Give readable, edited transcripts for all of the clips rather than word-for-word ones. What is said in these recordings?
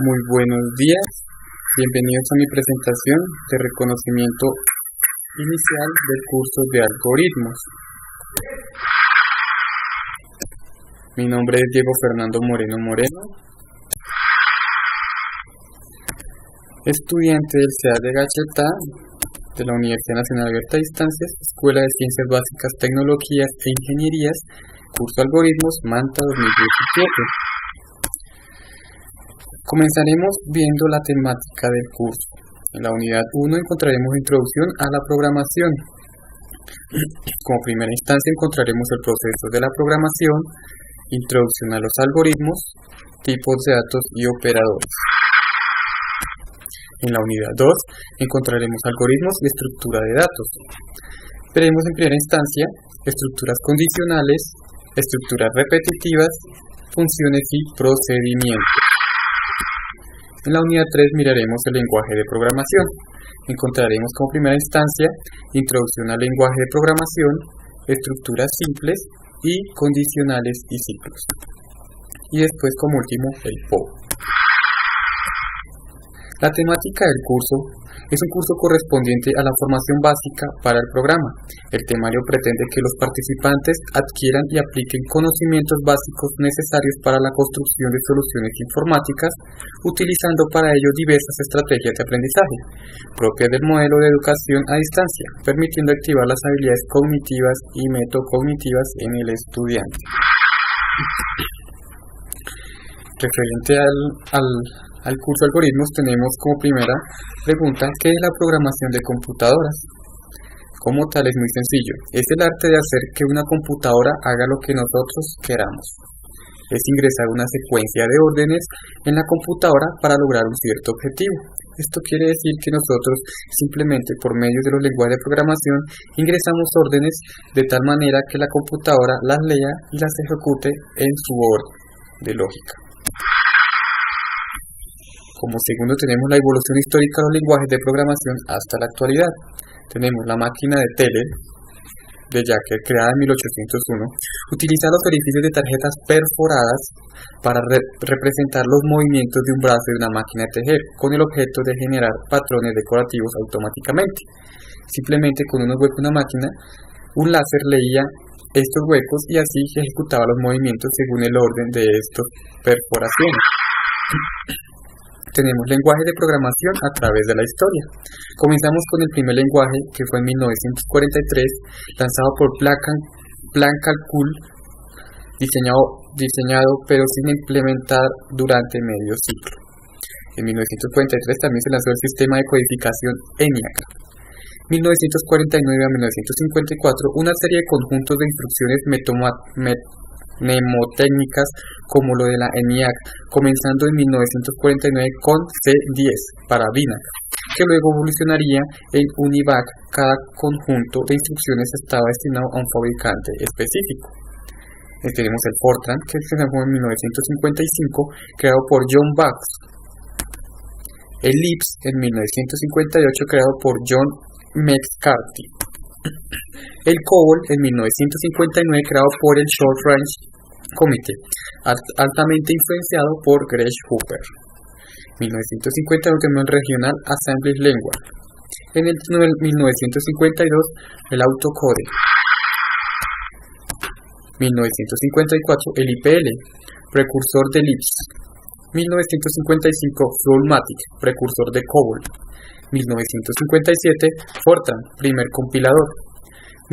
Muy buenos días, bienvenidos a mi presentación de reconocimiento inicial del curso de algoritmos. Mi nombre es Diego Fernando Moreno, estudiante del CEA de Gachetá de la Universidad Nacional Abierta a Distancias, Escuela de Ciencias Básicas, Tecnologías e Ingenierías, curso Algoritmos, Manta 2017. Comenzaremos viendo la temática del curso. En la unidad 1 encontraremos introducción a la programación. Como primera instancia encontraremos el proceso de la programación, introducción a los algoritmos, tipos de datos y operadores. En la unidad 2 encontraremos algoritmos y estructura de datos. Veremos en primera instancia estructuras condicionales, estructuras repetitivas, funciones y procedimientos. En la unidad 3 miraremos el lenguaje de programación. Encontraremos como primera instancia introducción al lenguaje de programación, estructuras simples y condicionales y ciclos. Y después como último el POW. La temática del curso es un curso correspondiente a la formación básica para el programa. El temario pretende que los participantes adquieran y apliquen conocimientos básicos necesarios para la construcción de soluciones informáticas, utilizando para ello diversas estrategias de aprendizaje, propias del modelo de educación a distancia, permitiendo activar las habilidades cognitivas y metacognitivas en el estudiante. Referente al curso de algoritmos, tenemos como primera pregunta: ¿qué es la programación de computadoras? Como tal, es muy sencillo. Es el arte de hacer que una computadora haga lo que nosotros queramos. Es ingresar una secuencia de órdenes en la computadora para lograr un cierto objetivo. Esto quiere decir que nosotros simplemente por medio de los lenguajes de programación ingresamos órdenes de tal manera que la computadora las lea y las ejecute en su orden de lógica. Como segundo tenemos la evolución histórica de los lenguajes de programación hasta la actualidad. Tenemos la máquina de Teller de Jacker, creada en 1801, utiliza los orificios de tarjetas perforadas para representar los movimientos de un brazo de una máquina de tejer, con el objeto de generar patrones decorativos automáticamente. Simplemente con unos huecos de una máquina, un láser leía estos huecos y así ejecutaba los movimientos según el orden de estas perforaciones. Tenemos lenguaje de programación a través de la historia. Comenzamos con el primer lenguaje, que fue en 1943, lanzado por Plan-Calcul, diseñado pero sin implementar durante medio siglo. En 1943 también se lanzó el sistema de codificación ENIAC. 1949 a 1954, una serie de conjuntos de instrucciones mnemotécnicas como lo de la ENIAC, comenzando en 1949 con C10 para BINAC, que luego evolucionaría en UNIVAC. Cada conjunto de instrucciones estaba destinado a un fabricante específico. Tenemos el Fortran, que se lanzó en 1955, creado por John Bax. El Lisp en 1958, creado por John McCarthy. El COBOL en 1959, creado por el Short Range Committee, altamente influenciado por Greg Hooper. 1951 tenemos el Regional Assembly Language. En el 1952 el Autocode. 1954 el IPL, precursor de Lisp. 1955 Flowmatic, precursor de COBOL. 1957 Fortran, primer compilador.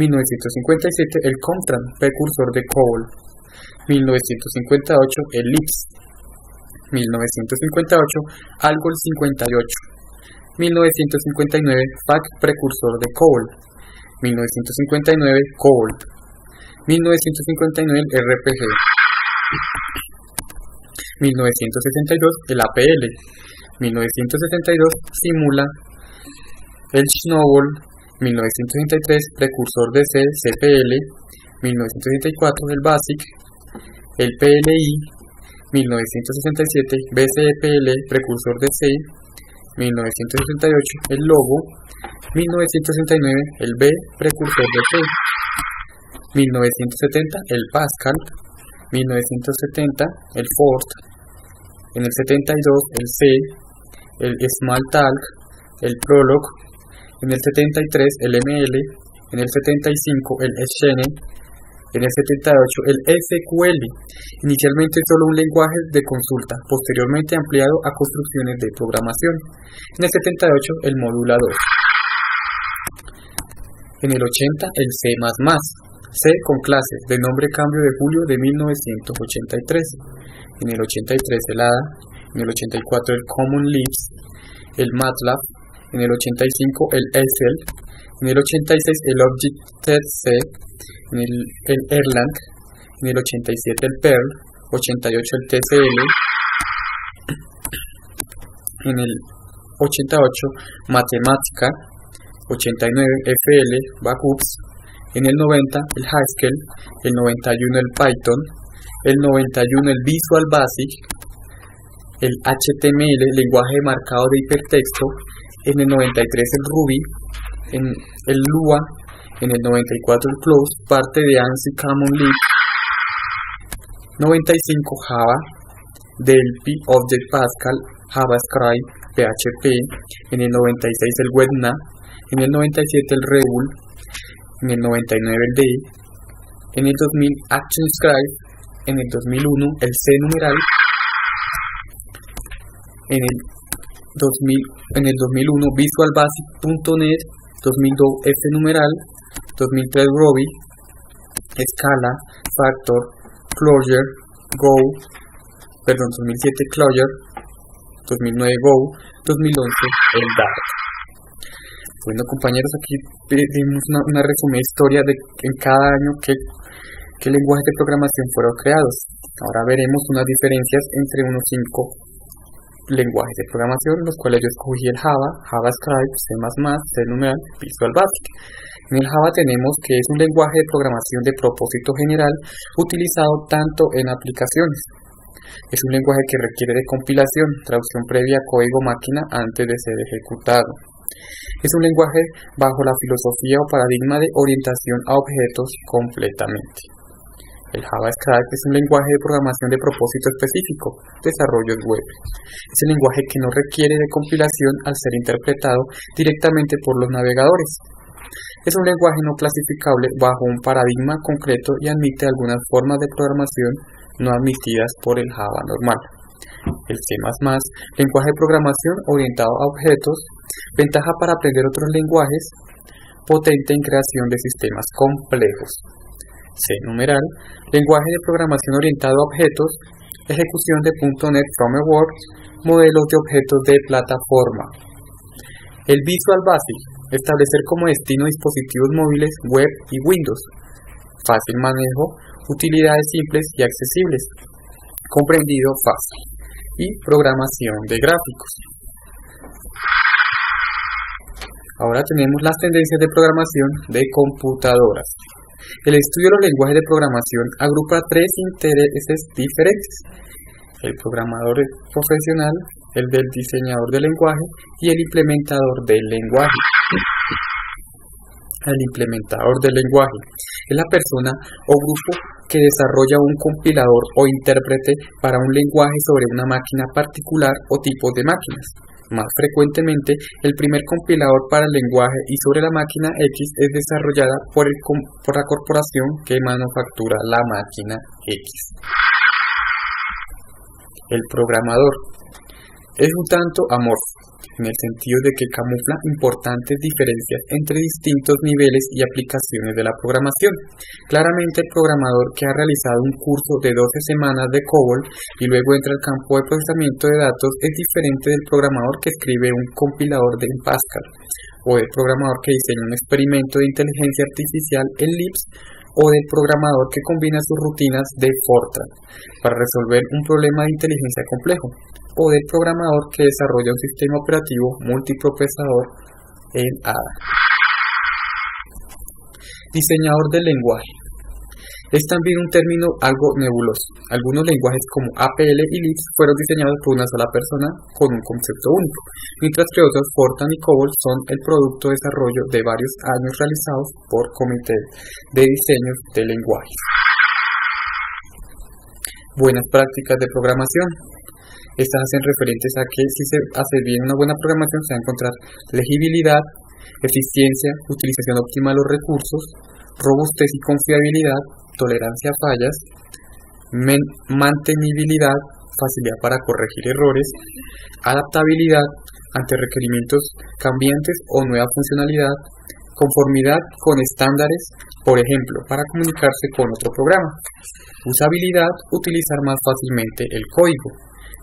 1957 el Comtran, precursor de COBOL. 1958 el Lisp. 1958 Algol 58. 1959 FAC, precursor de COBOL. 1959 COBOL. 1959 el RPG. 1962 el APL. 1962 Simula. El Snowball. 1963 precursor de C, CPL. 1964 el BASIC. El PLI. 1967 BCPL, precursor de C. 1968 el Logo. 1969 el B, precursor de C. 1970 el Pascal. 1970 el Ford. En el 72 el C, el Smalltalk, el Prolog. En el 73 el ML. En el 75 el Shene. En el 78 el SQL, inicialmente solo un lenguaje de consulta, posteriormente ampliado a construcciones de programación. En el 78 el modulador. En el 80 el C++, C con clases, de nombre cambio de julio de 1983. En el 83 el ADA, en el 84 el Common Lisp, el MATLAB, en el 85 el Excel, en el 86 el Objective-C, en el Erlang, en el 87 el Perl, 88 el TCL, en el 88 Matemática, 89 FL, Backups, en el 90 el Haskell, el 91 el Python, el 91 el Visual Basic, el HTML, lenguaje de marcado de hipertexto, en el 93 el Ruby, en el Lua, en el 94 el Close, parte de ANSI Common Lisp, 95 Java, Delphi, Object Pascal, JavaScript, PHP, en el 96 el WebNA, en el 97 el Reul, en el 99 el D, en el 2000 ActionScript, en el 2001 el C numeral, en el 2001 Visual Basic.net, 2002 F numeral, 2003 Ruby, Scala, Factor, Clojure, Go, 2007 Clojure, 2009 Go, 2011 el Dart. Bueno, compañeros, aquí vimos una resumida historia de en cada año qué lenguajes de programación fueron creados. Ahora veremos unas diferencias entre unos 5 lenguajes de programación, los cuales yo escogí el Java, JavaScript, C++, C numeral, Visual Basic. En el Java tenemos que es un lenguaje de programación de propósito general utilizado tanto en aplicaciones. Es un lenguaje que requiere de compilación, traducción previa a código máquina antes de ser ejecutado. Es un lenguaje bajo la filosofía o paradigma de orientación a objetos completamente. El JavaScript es un lenguaje de programación de propósito específico, desarrollos web. Es un lenguaje que no requiere de compilación al ser interpretado directamente por los navegadores. Es un lenguaje no clasificable bajo un paradigma concreto y admite algunas formas de programación no admitidas por el Java normal. El C++, lenguaje de programación orientado a objetos, ventaja para aprender otros lenguajes, potente en creación de sistemas complejos. C numeral, lenguaje de programación orientado a objetos, ejecución de .NET Framework, modelos de objetos de plataforma. El Visual Basic, establecer como destino dispositivos móviles, web y Windows. Fácil manejo, utilidades simples y accesibles. Comprendido fácil. Y programación de gráficos. Ahora tenemos las tendencias de programación de computadoras. El estudio de los lenguajes de programación agrupa 3 intereses diferentes: el programador profesional, el del diseñador del lenguaje y el implementador del lenguaje. El implementador del lenguaje es la persona o grupo que desarrolla un compilador o intérprete para un lenguaje sobre una máquina particular o tipos de máquinas. Más frecuentemente, el primer compilador para el lenguaje y sobre la máquina X es desarrollada por la corporación que manufactura la máquina X. El programador es un tanto amorfo, en el sentido de que camufla importantes diferencias entre distintos niveles y aplicaciones de la programación. Claramente, el programador que ha realizado un curso de 12 semanas de COBOL y luego entra al campo de procesamiento de datos es diferente del programador que escribe un compilador de Pascal, o del programador que diseña un experimento de inteligencia artificial en Lisp, o del programador que combina sus rutinas de Fortran para resolver un problema de inteligencia complejo, o del programador que desarrolla un sistema operativo multiprocesador en ADA. Diseñador del lenguaje. Es también un término algo nebuloso. Algunos lenguajes como APL y Lisp fueron diseñados por una sola persona con un concepto único, mientras que otros, Fortran y COBOL, son el producto de desarrollo de varios años realizados por comités de diseños de lenguajes. Buenas prácticas de programación. Estas hacen referentes a que si se hace bien una buena programación se va a encontrar legibilidad, eficiencia, utilización óptima de los recursos, robustez y confiabilidad, tolerancia a fallas, mantenibilidad, facilidad para corregir errores, adaptabilidad ante requerimientos cambiantes o nueva funcionalidad, conformidad con estándares, por ejemplo, para comunicarse con otro programa, usabilidad, utilizar más fácilmente el código,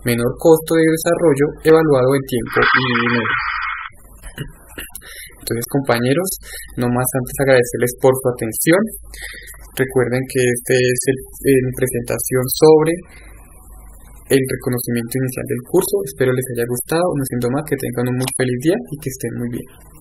menor costo de desarrollo evaluado en tiempo y dinero. Entonces, compañeros, no más antes agradecerles por su atención. Recuerden que este es mi presentación sobre el reconocimiento inicial del curso. Espero les haya gustado. No siendo más, que tengan un muy feliz día y que estén muy bien.